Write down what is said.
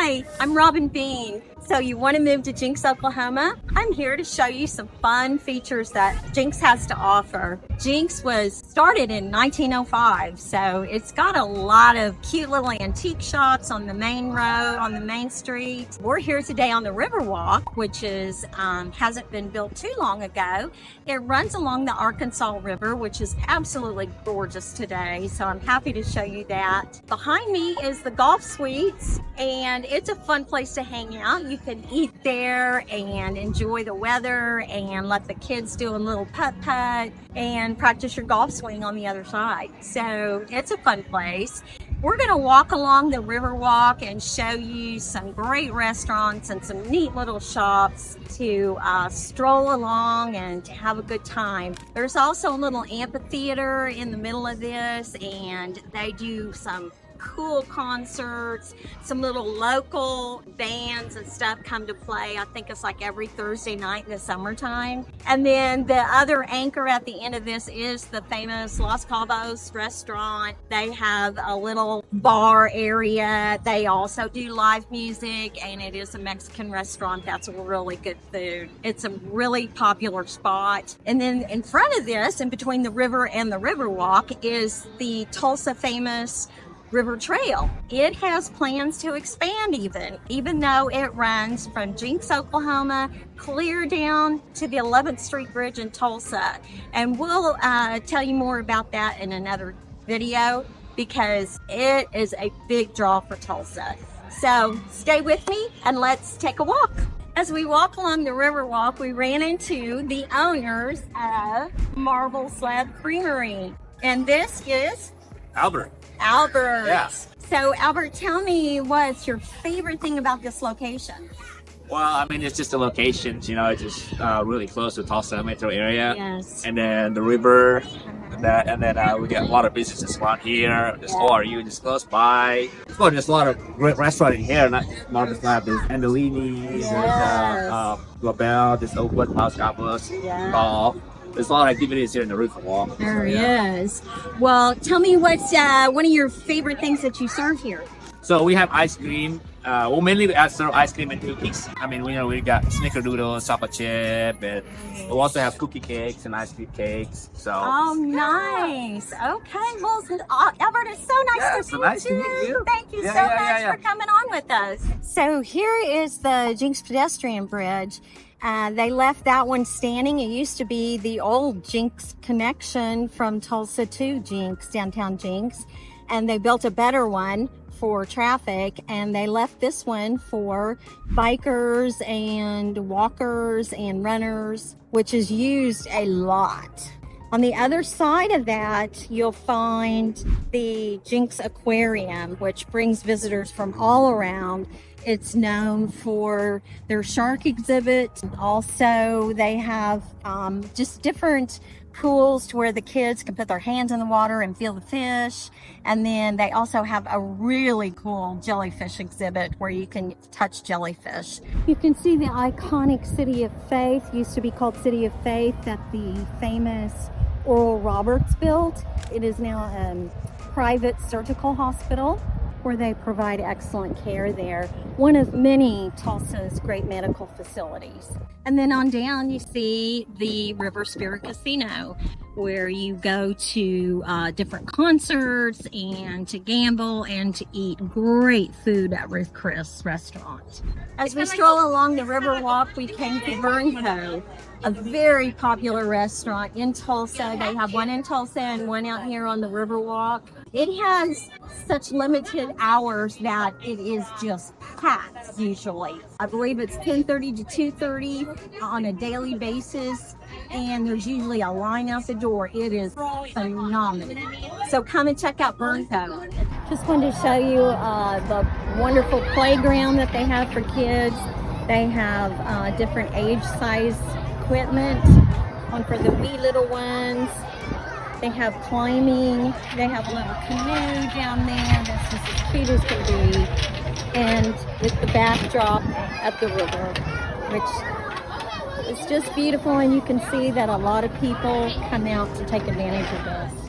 Hi, I'm Robin Bean. So you want to move to Jenks, Oklahoma? I'm here to show you some fun features that Jenks has to offer. Jenks was started in 1905, so it's got a lot of cute little antique shops on the main road, on the main street. We're here today on the RiverWalk, which is hasn't been built too long ago. It runs along the Arkansas River, which is absolutely gorgeous today, so I'm happy to show you that. Behind me is the golf suites, and it's a fun place to hang out. You can eat there and enjoy the weather and let the kids do a little putt-putt and practice your golf swing on the other side. So it's a fun place. We're going to walk along the RiverWalk and show you some great restaurants and some neat little shops to stroll along and to have a good time. There's also a little amphitheater in the middle of this, and they do some cool concerts. Some little local bands and stuff come to play. I think it's like every Thursday night in the summertime. And then the other anchor at the end of this is the famous Los Cabos restaurant. They have a little bar area. They also do live music, and it is a Mexican restaurant. That's really good food. It's a really popular spot. And then in front of this, in between the river and the RiverWalk, is the Tulsa famous River Trail. It has plans to expand even though it runs from Jenks, Oklahoma, clear down to the 11th Street Bridge in Tulsa. And we'll tell you more about that in another video because it is a big draw for Tulsa. So stay with me and let's take a walk. As we walk along the RiverWalk, we ran into the owners of Slab Creamery. And this is Albert. Yeah. So Albert, tell me what's your favorite thing about this location? Well, I mean, it's just the locations, it's just really close to Tulsa metro area. Yes. And then the river, and then we get a lot of businesses around here. There's ORU just close by. Well, there's a lot of great restaurants in here, not Marble Slab. There's Andolini's, there's LaBelle, there's Oakwood, House Gobblers, Golf. There's a lot of activities here in the RiverWalk. There is. Well, tell me what's one of your favorite things that you serve here? So we have ice cream. Mainly we serve ice cream and cookies. I mean, we got snickerdoodles, chocolate chip, and we also have cookie cakes and ice cream cakes. So. Oh, nice. Okay. Well, Albert, it's so nice to meet you. Thank you so much for coming on with us. So here is the Jenks Pedestrian Bridge. They left that one standing. It used to be the old Jenks connection from Tulsa to Jenks, downtown Jenks, and they built a better one for traffic, and they left this one for bikers and walkers and runners, which is used a lot. On the other side of that, you'll find the Jenks Aquarium, which brings visitors from all around. It's known for their shark exhibit. Also, they have just different pools to where the kids can put their hands in the water and feel the fish. And then they also have a really cool jellyfish exhibit where you can touch jellyfish. You can see the iconic City of Faith, used to be called City of Faith, that the famous Oral Roberts built. It is now a private surgical hospital where they provide excellent care there. One of many Tulsa's great medical facilities. And then on down you see the River Spirit Casino, where you go to different concerts and to gamble and to eat great food at Ruth Chris restaurant. As we stroll along the RiverWalk, we came to Burnco, a very popular restaurant in Tulsa. They have one in Tulsa and one out here on the RiverWalk. It has such limited hours that it is just packed usually. I believe it's 10:30 to 2:30 on a daily basis, and there's usually a line out the door. It is phenomenal. So come and check out Burnco. Just wanted to show you the wonderful playground that they have for kids. They have different age size equipment, one for the wee little ones. They have climbing. They have a little canoe down there that's just as cute as can be, and with the backdrop at the river, which is just beautiful. And you can see that a lot of people come out to take advantage of this.